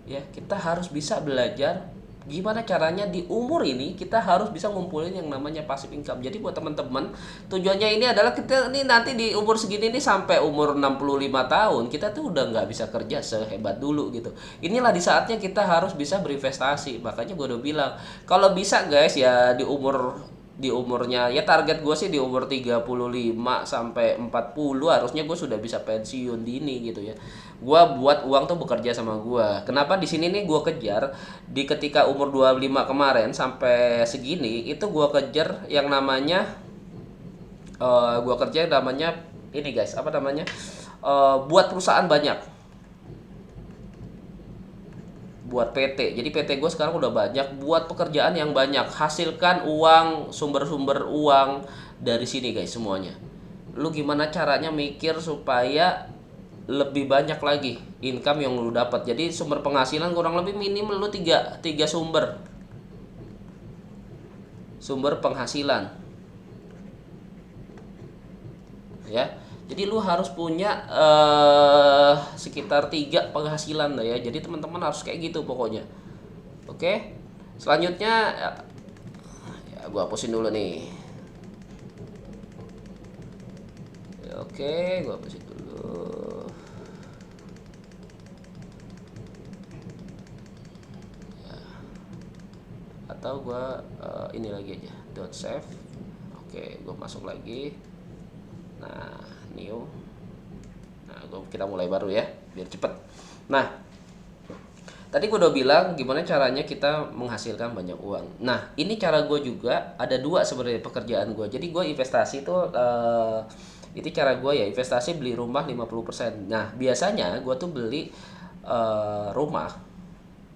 Ya, kita harus bisa belajar gimana caranya di umur ini kita harus bisa ngumpulin yang namanya passive income. Jadi buat teman-teman, tujuannya ini adalah kita ini nanti di umur segini nih sampai umur 65 tahun kita tuh udah nggak bisa kerja sehebat dulu gitu. Inilah di saatnya kita harus bisa berinvestasi. Makanya gue udah bilang, kalau bisa guys ya di umurnya ya target gue sih di umur 35 sampai 40 harusnya gue sudah bisa pensiun dini gitu ya. Gue buat uang tuh bekerja sama gue. Kenapa di sini nih gue kejar di ketika umur 25 kemarin sampai segini itu gue kejar yang namanya gue kerja yang namanya ini guys, apa namanya? Buat perusahaan banyak. Buat PT. Jadi PT gue sekarang udah banyak, buat pekerjaan yang banyak, hasilkan uang, sumber-sumber uang dari sini guys semuanya. Lu gimana caranya mikir supaya lebih banyak lagi income yang lu dapat. Jadi sumber penghasilan kurang lebih minimal lu tiga sumber penghasilan. Ya. Jadi lu harus punya sekitar 3 penghasilan lah ya. Jadi teman-teman harus kayak gitu pokoknya. Oke. Selanjutnya ya gua hapusin dulu nih. Oke, gua hapusin dulu. Atau gua ini lagi aja, dot save. Oke, gua masuk lagi. Nah, new. Nah, kita mulai baru ya, biar cepet. Nah, tadi gue udah bilang gimana caranya kita menghasilkan banyak uang. Nah, ini cara gue juga ada 2 sebenarnya pekerjaan gue. Jadi gue investasi tuh itu cara gue ya, investasi beli rumah 50%. Nah, biasanya gue tuh beli rumah.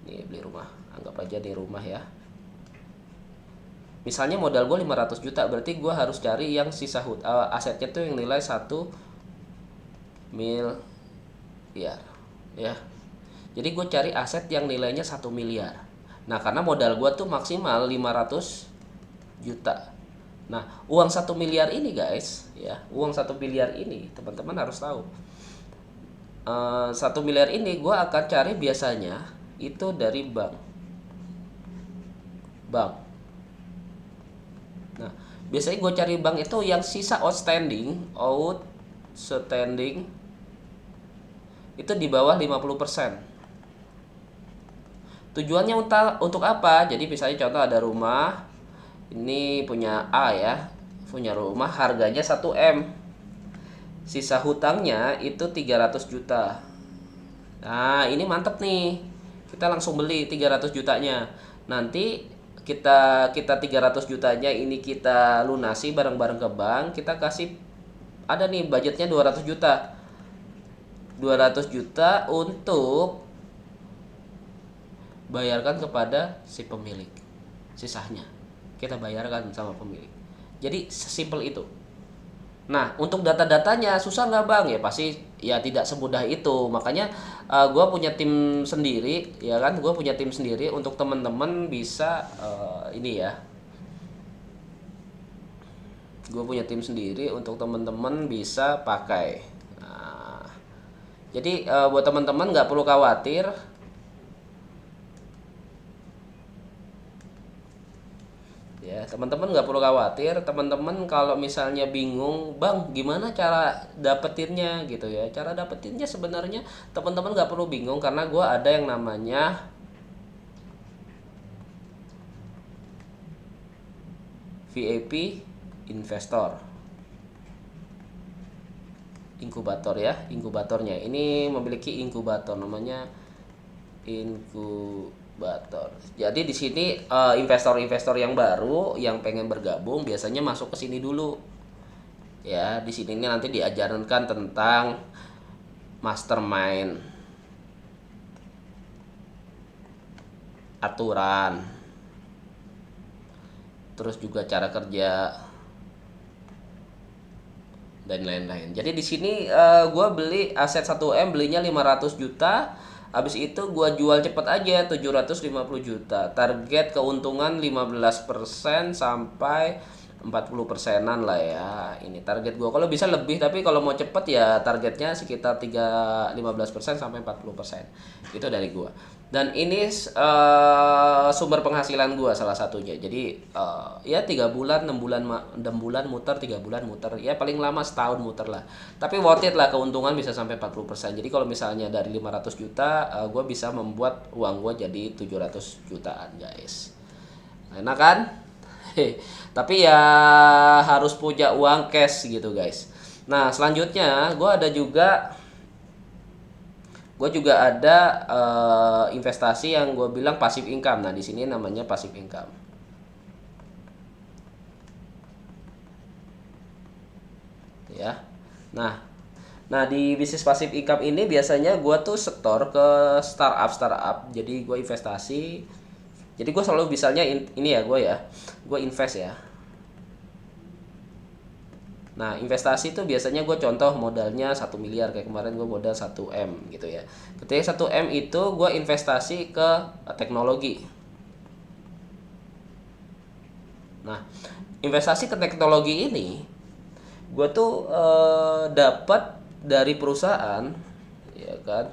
Nih, beli rumah. Anggap aja nih rumah ya. Misalnya modal gue 500 juta, berarti gue harus cari yang sisa asetnya tuh yang nilai 1 miliar ya. Jadi gue cari aset yang nilainya 1 miliar. Nah, karena modal gue tuh maksimal 500 juta. Nah, uang 1 miliar ini guys ya, uang 1 miliar ini teman-teman harus tahu. 1 miliar ini gue akan cari biasanya itu dari bank. Nah, biasanya gue cari bank itu yang sisa outstanding itu di bawah 50%. Tujuannya untuk apa? Jadi misalnya contoh ada rumah, ini punya A ya, punya rumah harganya 1M. Sisa hutangnya itu 300 juta. Nah, ini mantep nih. Kita langsung beli 300 jutanya. Nanti kita 300 jutanya ini kita lunasi bareng-bareng ke bank, kita kasih ada nih budgetnya 200 juta. 200 juta untuk bayarkan kepada si pemilik. Sisanya kita bayarkan sama pemilik. Jadi sesimpel itu. Nah, untuk data-datanya susah nggak bang? Ya pasti ya tidak semudah itu. Makanya gue punya tim sendiri, ya kan? Gue punya tim sendiri untuk teman-teman bisa ini ya. Gue punya tim sendiri untuk teman-teman bisa pakai. Nah, jadi buat teman-teman nggak perlu khawatir. Ya, teman-teman nggak perlu khawatir. Teman-teman kalau misalnya bingung, bang, gimana cara dapetinnya gitu ya? Cara dapetinnya sebenarnya teman-teman nggak perlu bingung, karena gue ada yang namanya VIP investor inkubator ya. Inkubatornya ini memiliki inkubator, namanya inkubator. Jadi di sini investor-investor yang baru yang pengen bergabung biasanya masuk ke sini dulu. Ya, di sini ini nanti diajarkan tentang mastermind, aturan, terus juga cara kerja dan lain-lain. Jadi di sini gue beli aset 1M, belinya 500 juta. Habis itu gue jual cepet aja 750 juta. Target keuntungan 15% sampai 40%-an lah ya. Ini target gue. Kalau bisa lebih, tapi kalau mau cepet ya targetnya sekitar 15% sampai 40%. Itu dari gue. Dan ini sumber penghasilan gue salah satunya. Jadi ya 3 bulan, 6 bulan muter, 3 bulan muter. Ya paling lama setahun muter lah. Tapi worth it lah, keuntungan bisa sampai 40%. Jadi kalau misalnya dari 500 juta, gue bisa membuat uang gue jadi 700 jutaan guys. Enak kan? Tapi ya harus punya uang cash gitu guys. Nah selanjutnya gue juga ada investasi yang gue bilang passive income. Nah di sini namanya passive income. Ya. Nah di bisnis passive income ini biasanya gue tuh setor ke startup. Jadi gue investasi. Jadi gue selalu misalnya ini ya, gue invest ya. Nah, investasi itu biasanya gue contoh modalnya 1 miliar, kayak kemarin gue modal 1M gitu ya. Ketika 1M itu gue investasi ke teknologi. Nah, investasi ke teknologi ini gue tuh dapat dari perusahaan, ya kan?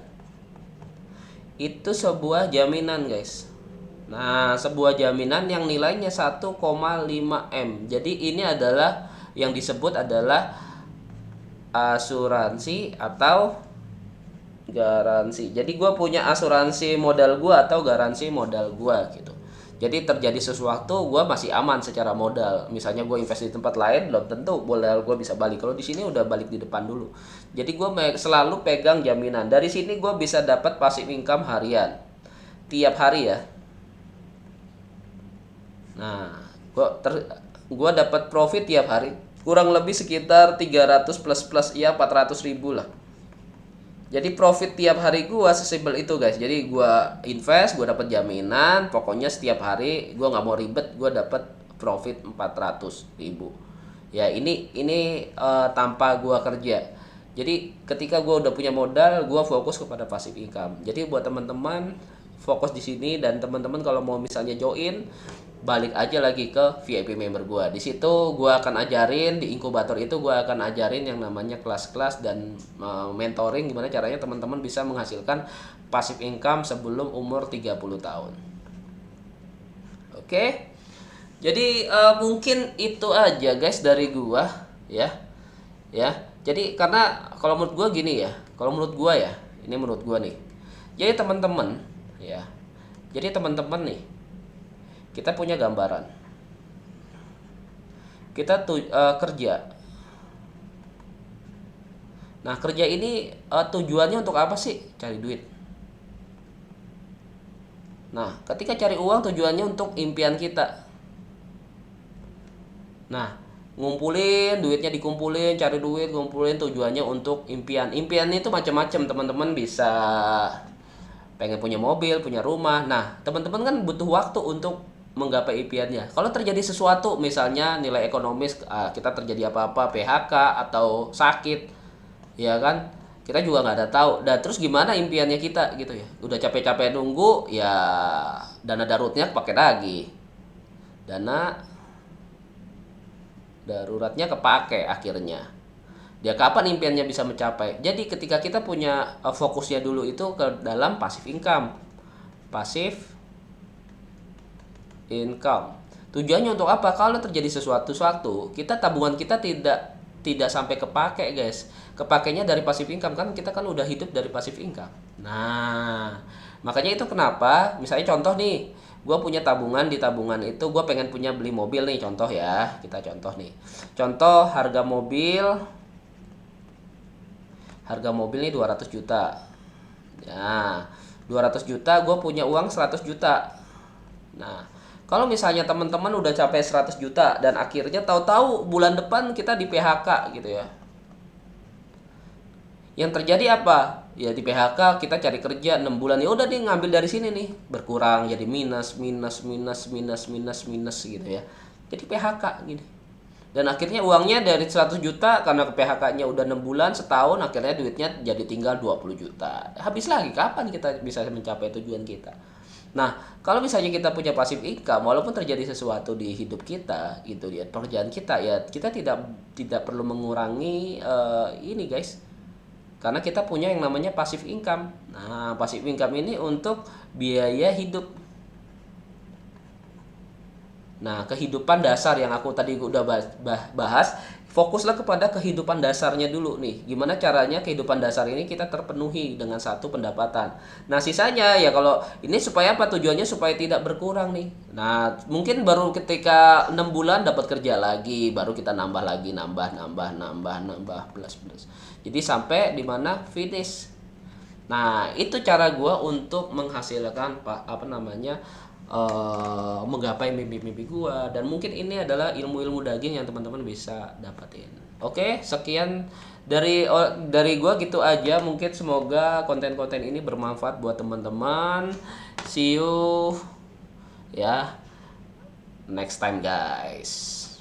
Itu sebuah jaminan, guys. Nah, sebuah jaminan yang nilainya 1,5M. Jadi ini adalah yang disebut adalah asuransi atau garansi. Jadi gue punya asuransi modal gue atau garansi modal gue gitu. Jadi terjadi sesuatu, gue masih aman secara modal. Misalnya gue invest di tempat lain, belum tentu modal gue bisa balik. Kalau di sini udah balik di depan dulu. Jadi gue selalu pegang jaminan. Dari sini gue bisa dapat passive income harian tiap hari ya. Nah, gue dapat profit tiap hari kurang lebih sekitar 300 plus ya 400 ribu lah. Jadi profit tiap hari gue sesimpel itu guys. Jadi gue invest, gue dapat jaminan, pokoknya setiap hari gue nggak mau ribet, gue dapat profit 400 ribu. Ya ini tanpa gue kerja. Jadi ketika gue udah punya modal, gue fokus kepada passive income. Jadi buat teman-teman fokus di sini, dan teman-teman kalau mau misalnya join, balik aja lagi ke VIP member gue. Di situ gue akan ajarin, di inkubator itu gue akan ajarin yang namanya kelas-kelas dan mentoring, gimana caranya teman-teman bisa menghasilkan passive income sebelum umur 30 tahun. Oke. Jadi mungkin itu aja guys dari gue ya. Ya. Jadi karena kalau menurut gue gini ya, kalau menurut gue ya, ini menurut gue nih. Jadi teman-teman ya. Jadi teman-teman nih, kita punya gambaran. Kita kerja. Nah, kerja ini tujuannya untuk apa sih? Cari duit. Nah, ketika cari uang tujuannya untuk impian kita. Nah, ngumpulin duitnya, dikumpulin, cari duit, ngumpulin tujuannya untuk impian. Impian itu macam-macam, teman-teman bisa pengen punya mobil, punya rumah. Nah, teman-teman kan butuh waktu untuk menggapai impiannya. Kalau terjadi sesuatu, misalnya nilai ekonomis, kita terjadi apa-apa, PHK atau sakit, ya kan? Kita juga nggak ada tahu. Dan terus gimana impiannya kita gitu ya? Udah capek-capek nunggu, ya dana daruratnya pakai lagi. Dana daruratnya kepake akhirnya. Dia kapan impiannya bisa mencapai? Jadi ketika kita punya fokusnya dulu itu ke dalam passive income. Passive income. Tujuannya untuk apa? Kalau terjadi sesuatu, kita tabungan kita tidak tidak sampai kepake, guys. Kepakainya dari passive income, kan kita kan udah hidup dari passive income. Nah, makanya itu kenapa, misalnya contoh nih, gue punya tabungan, di tabungan itu gue pengen punya beli mobil nih, contoh ya, kita contoh nih. Contoh harga mobil nih 200 juta. Ya, 200 juta gue punya uang 100 juta. Nah, kalau misalnya teman-teman udah capai 100 juta dan akhirnya tahu-tahu bulan depan kita di PHK gitu ya. Yang terjadi apa? Ya di PHK kita cari kerja 6 bulan, ya udah dia ngambil dari sini nih, berkurang jadi minus minus minus minus minus minus gitu ya. Jadi PHK gini. Dan akhirnya uangnya dari 100 juta karena ke PHK-nya udah 6 bulan, setahun, akhirnya duitnya jadi tinggal 20 juta. Habis lagi, kapan kita bisa mencapai tujuan kita? Nah, kalau misalnya kita punya passive income, walaupun terjadi sesuatu di hidup kita, gitu ya, pekerjaan kita, ya kita tidak tidak perlu mengurangi ini, guys. Karena kita punya yang namanya passive income. Nah, passive income ini untuk biaya hidup. Nah, kehidupan dasar yang aku tadi udah bahas, fokuslah kepada kehidupan dasarnya dulu nih. Gimana caranya kehidupan dasar ini kita terpenuhi dengan satu pendapatan. Nah, sisanya ya kalau ini supaya apa, tujuannya supaya tidak berkurang nih. Nah, mungkin baru ketika 6 bulan dapat kerja lagi, baru kita nambah lagi, nambah plus plus. Jadi sampai di mana finish. Nah, itu cara gua untuk menghasilkan apa namanya, menggapai mimpi-mimpi gua, dan mungkin ini adalah ilmu-ilmu daging yang teman-teman bisa dapatin. Oke, sekian dari gua gitu aja. Mungkin semoga konten-konten ini bermanfaat buat teman-teman. See you ya next time, guys.